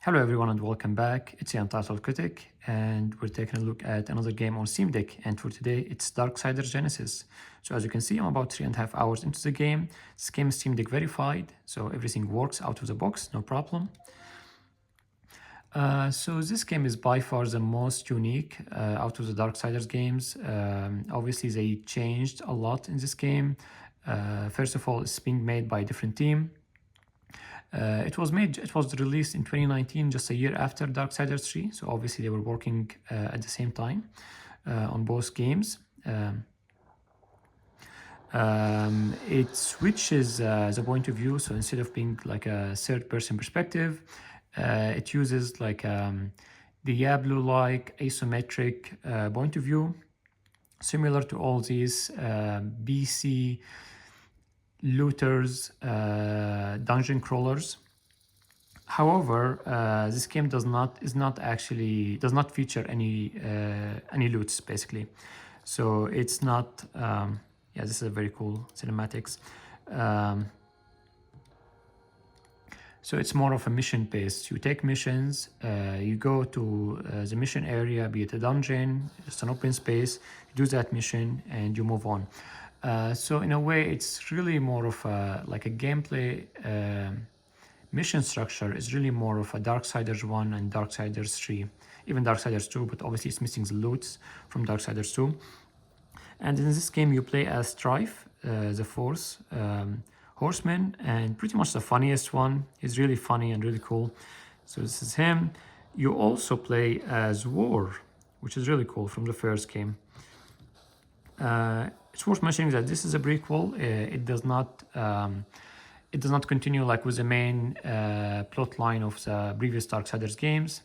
Hello everyone and welcome back. It's the Untitled Critic and we're taking a look at another game on Steam Deck, and for today it's Darksiders Genesis. So as you can see, I'm about 3.5 hours into the game. This game is Steam Deck verified, so everything works out of the box, no problem. So this game is by far the most unique out of the Darksiders games. Obviously they changed a lot in this game. First of all, it's being made by a different team. It was released in 2019, just a year after Darksiders 3. So obviously they were working at the same time on both games. It switches the point of view. So instead of being like a third-person perspective, it uses like Diablo-like isometric point of view, similar to all these BC looters, dungeon crawlers. However, this game does not feature any loots basically. So it's not. Yeah, this is a very cool cinematics. So it's more of a mission based. You take missions, you go to the mission area, be it a dungeon, just an open space, you do that mission and you move on. So in a way, it's really more of like a gameplay mission structure is really more of a Darksiders 1 and Darksiders 3, even Darksiders 2, but obviously it's missing the loots from Darksiders 2. And in this game, you play as Strife, the fourth horseman, and pretty much the funniest one. He's really funny and really cool. So this is him. You also play as War, which is really cool from the first game. It's worth mentioning that this is a prequel. It does not continue like with the main plot line of the previous Darksiders games.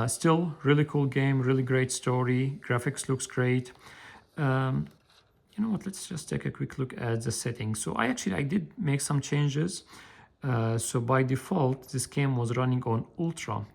Still, really cool game, really great story. Graphics looks great. You know what? Let's just take a quick look at the settings. So I did make some changes. So by default, this game was running on Ultra.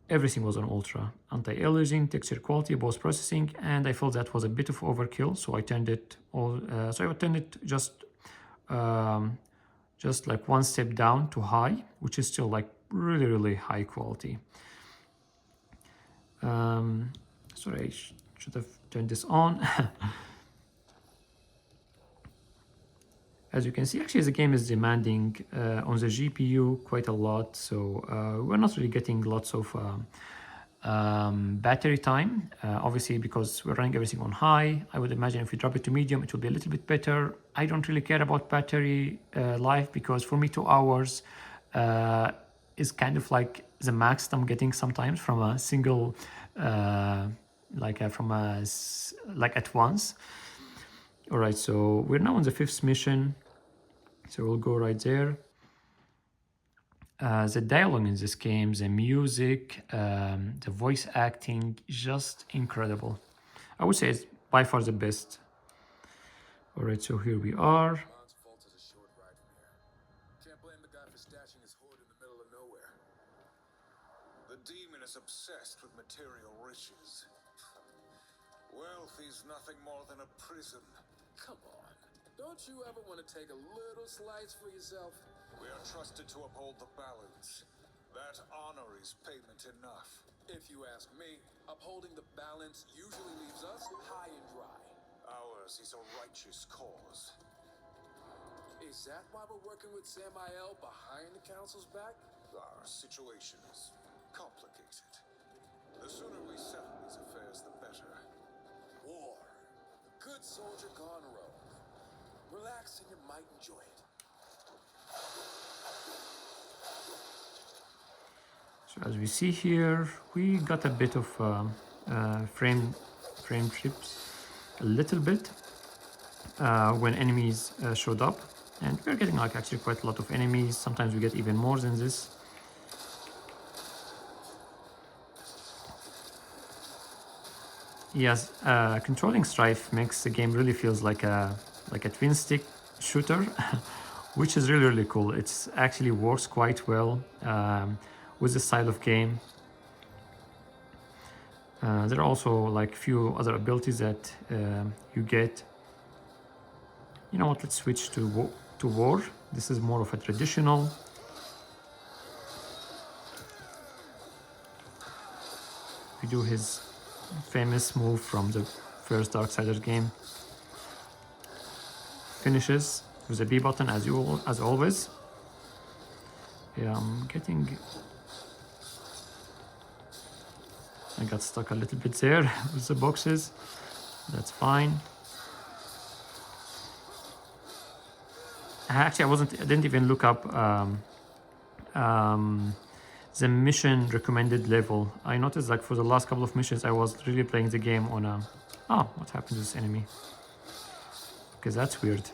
Everything was on Ultra. Anti-aliasing, texture quality, post processing, and I felt that was a bit of overkill. So I turned it just like one step down to high, which is still like really, really high quality. Sorry, I should have turned this on. As you can see, actually the game is demanding on the GPU quite a lot, so we're not really getting lots of battery time. Obviously, because we're running everything on high, I would imagine if we drop it to medium, it will be a little bit better. I don't really care about battery life, because for me 2 hours is kind of like the max that I'm getting sometimes from a single, like at once. All right, so we're now on the 5th mission, so we'll go right there. The dialogue in this game, the music, the voice acting, just incredible. I would say it's by far the best. All right, so here we are. The demon is obsessed with material riches. Wealth is nothing more than a prison. Come on. Don't you ever want to take a little slice for yourself? We are trusted to uphold the balance. That honor is payment enough. If you ask me, upholding the balance usually leaves us high and dry. Ours is a righteous cause. Is that why we're working with Samael behind the council's back? Our situation is complicated. The sooner we settle these affairs, the better. War. A good soldier gone rogue. Relax and you might enjoy it. So as we see here, we got a bit of frame trips, a little bit, when enemies showed up. And we're getting like actually quite a lot of enemies. Sometimes we get even more than this. Yes, controlling Strife makes the game really feels like a twin stick shooter, which is really, really cool. It actually works quite well with this style of game. There are also like few other abilities that you get. You know what? Let's switch to war. This is more of a traditional. We do his famous move from the first Darksiders game. Finishes with a B button as always. Yeah, I'm getting... I got stuck a little bit there with the boxes. That's fine. Actually, I didn't even look up the mission recommended level. I noticed like for the last couple of missions, I was really playing the game on a... Oh, what happened to this enemy? Because that's weird.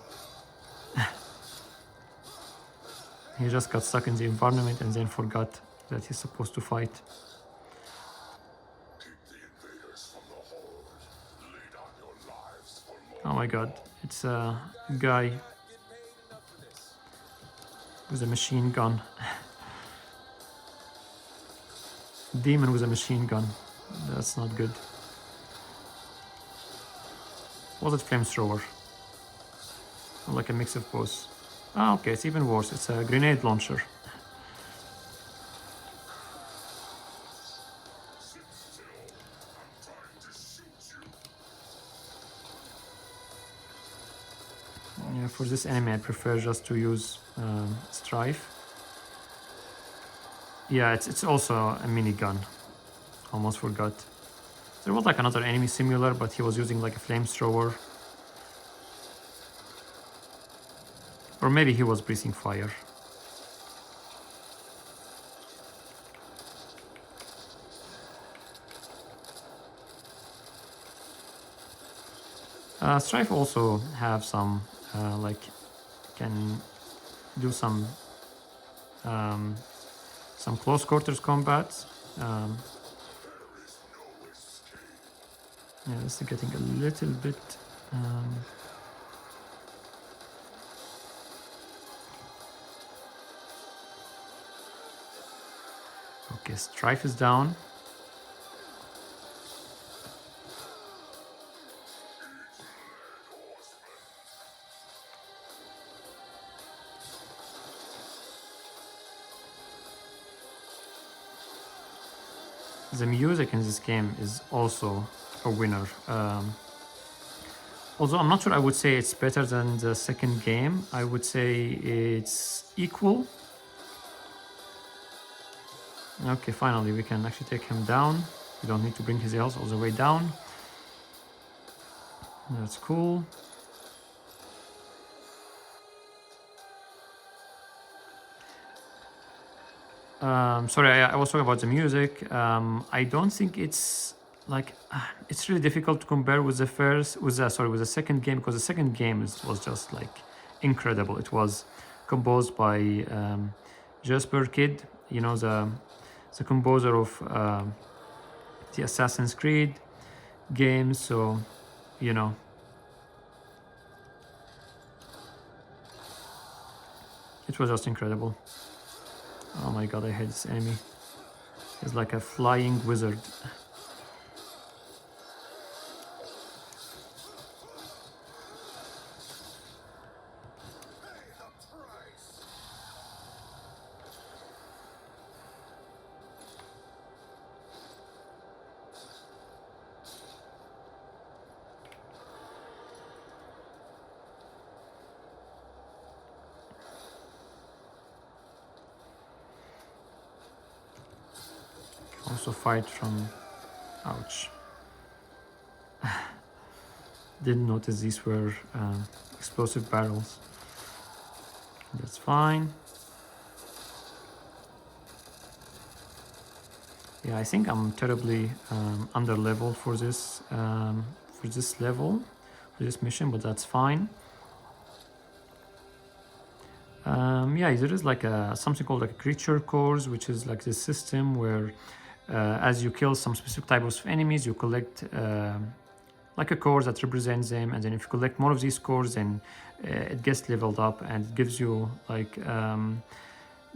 He just got stuck in the environment and then forgot that he's supposed to fight. Oh my god, it's a guy with a machine gun. Demon with a machine gun. That's not good. Was it flamethrower? Or like a mix of both. Ah, okay, it's even worse. It's a grenade launcher. Yeah, for this enemy, I prefer just to use Strife. Yeah, it's also a minigun. Almost forgot. There was like another enemy similar, but he was using like a flamethrower. Or maybe he was breathing fire. Strife also have some like can do some close quarters combat. Yeah, this is getting a little bit. Okay, Strife is down. The music in this game is also a winner. Although I'm not sure I would say it's better than the second game. I would say it's equal. Okay, finally we can actually take him down. We don't need to bring his health all the way down. That's cool. Sorry, I was talking about the music. I don't think it's like it's really difficult to compare with the second game, because the second game was just like incredible. It was composed by Jasper Kidd, you know, the composer of the Assassin's Creed games. So, you know, it was just incredible. Oh my god, I hate this enemy. He's like a flying wizard. Also fight from... Ouch. Didn't notice these were explosive barrels. That's fine. Yeah, I think I'm terribly under level for this level, for this mission, but that's fine. Yeah, there is like something called like a creature cores, which is like this system where as you kill some specific types of enemies, you collect like a core that represents them, and then if you collect more of these cores, then it gets leveled up and it gives you like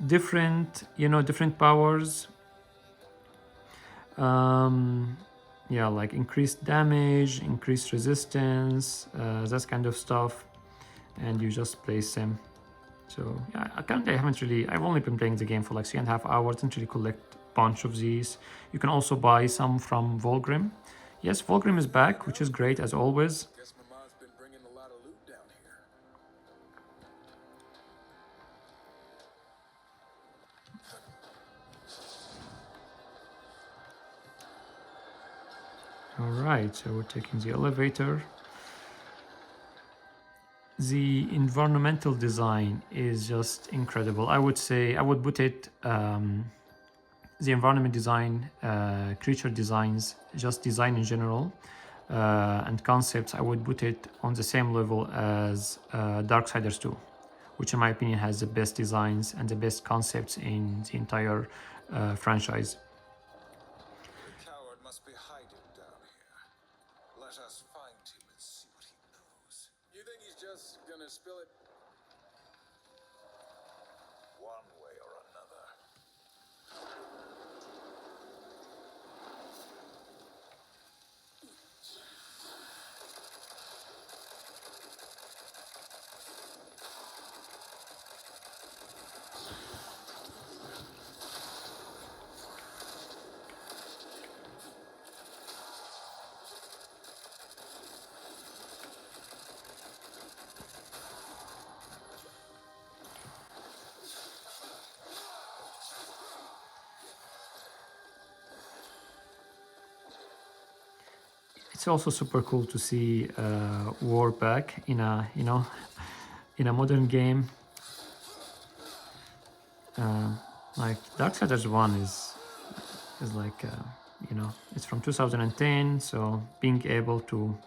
different powers. Yeah, like increased damage, increased resistance, that kind of stuff, and you just place them. So yeah, currently I've only been playing the game for like 3.5 hours. Didn't really collect bunch of these. You can also buy some from Volgrim. Yes, Volgrim is back, which is great as always. Guess my mom's been bringing a lot of loot down here. All right, so we're taking the elevator. The environmental design is just incredible. I would say I would put it the environment design, creature designs, just design in general, and concepts. I would put it on the same level as Darksiders 2, which in my opinion has the best designs and the best concepts in the entire franchise. The coward must be hiding down here. Let us find him and see what he knows. You think he's just gonna spill it? One way or another. It's also super cool to see war back in a in a modern game. Like Darksiders 1 is like it's from 2010, so being able to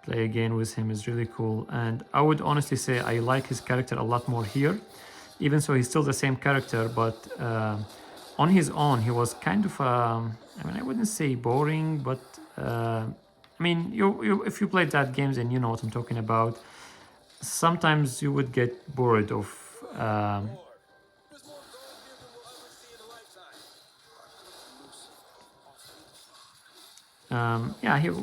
play again with him is really cool. And I would honestly say I like his character a lot more here, even so he's still the same character, but on his own he was kind of I mean, I wouldn't say boring, but I mean, you if you played that games and you know what I'm talking about, sometimes you would get bored of There's more gold here than we'll ever see in a lifetime. yeah, he Maybe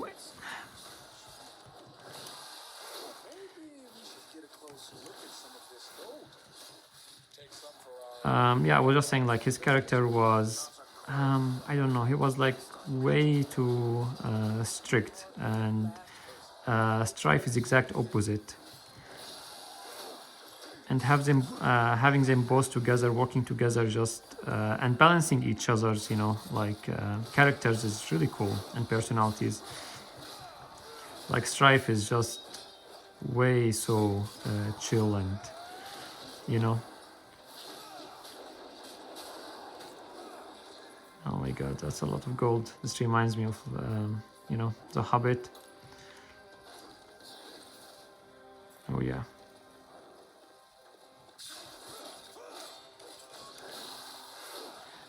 we should get a closer look at some of this gold. Take some for our yeah, I was just saying like his character was I don't know, he was like way too strict, and Strife is exact opposite. And have them having them both together, working together, just and balancing each other's characters is really cool, and personalities. Like Strife is just way so chill, and oh my god, that's a lot of gold. This reminds me of The Hobbit. Oh yeah.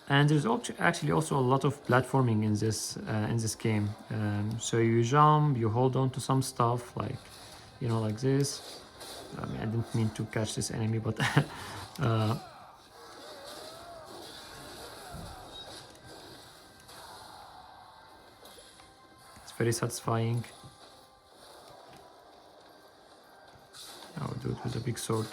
And there's actually also a lot of platforming in this game. So you jump, you hold on to some stuff, like like this. I mean, I didn't mean to catch this enemy, but it's very satisfying. Oh, dude with a big sword.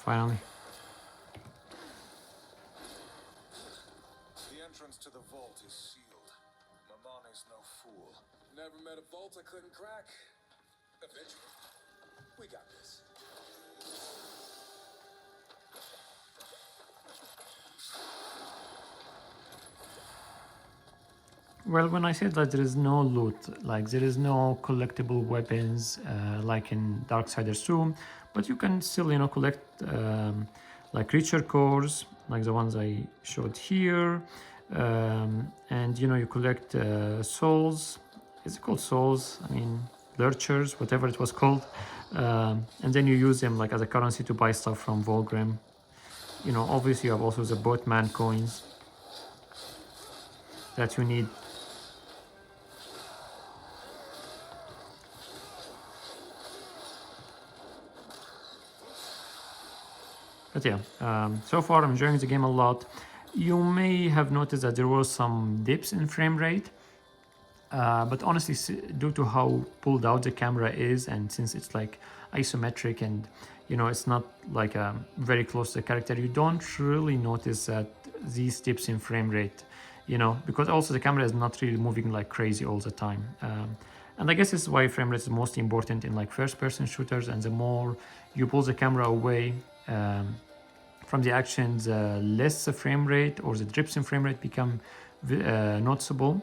Finally. The entrance to the vault is sealed. Mamani's no fool. Never met a vault I couldn't crack. Eventually. We got this. Well, when I said that there is no loot, like there is no collectible weapons like in Darksiders 2, but you can still collect like creature cores, like the ones I showed here. And you know, you collect souls. Is it called souls? I mean, lurchers, whatever it was called. And then you use them like as a currency to buy stuff from Volgrim. You know, obviously you have also the boatman coins that you need. But yeah, so far I'm enjoying the game a lot. You may have noticed that there was some dips in frame rate, but honestly, due to how pulled out the camera is, and since it's like isometric and you know it's not like very close to the character, you don't really notice that these dips in frame rate, you know, because also the camera is not really moving like crazy all the time. And I guess this is why frame rate is most important in like first-person shooters, and the more you pull the camera away from the actions, less the frame rate or the drips in frame rate become noticeable.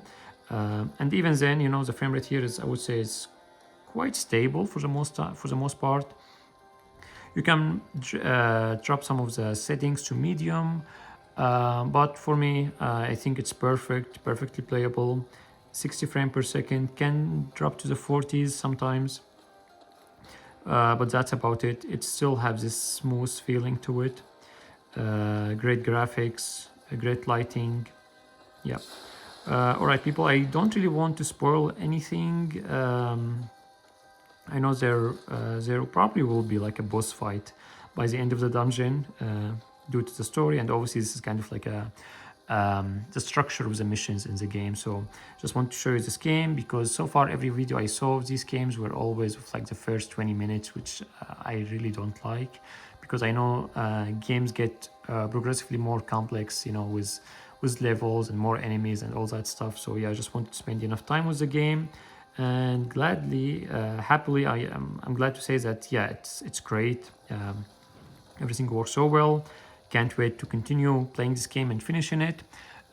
And even then, you know, the frame rate here is, I would say, is quite stable for the most part. You can drop some of the settings to medium, but for me, I think it's perfectly playable. 60 frames per second, can drop to the 40s sometimes, but that's about it. It still has this smooth feeling to it. Great graphics, great lighting. Yeah. All right, people, I don't really want to spoil anything. I know there probably will be like a boss fight by the end of the dungeon due to the story, and obviously this is kind of like the structure of the missions in the game. So just want to show you this game because so far every video I saw of these games were always with like the first 20 minutes, which I really don't like, because I know games get progressively more complex, you know, with levels and more enemies and all that stuff. So yeah, I just wanted to spend enough time with the game, and gladly, happily, I'm glad to say that yeah, it's great. Everything works so well. Can't wait to continue playing this game and finishing it.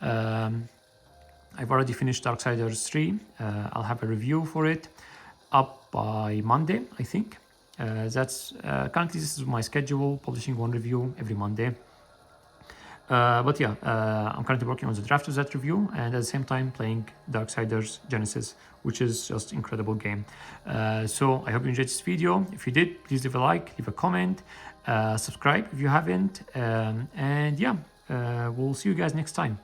I've already finished Darksiders 3. I'll have a review for it up by Monday, I think. That's currently this is my schedule, publishing one review every Monday. But yeah, I'm currently working on the draft of that review, and at the same time playing Darksiders Genesis, which is just incredible game. So I hope you enjoyed this video. If you did, please leave a like, leave a comment, subscribe if you haven't, and yeah, we'll see you guys next time.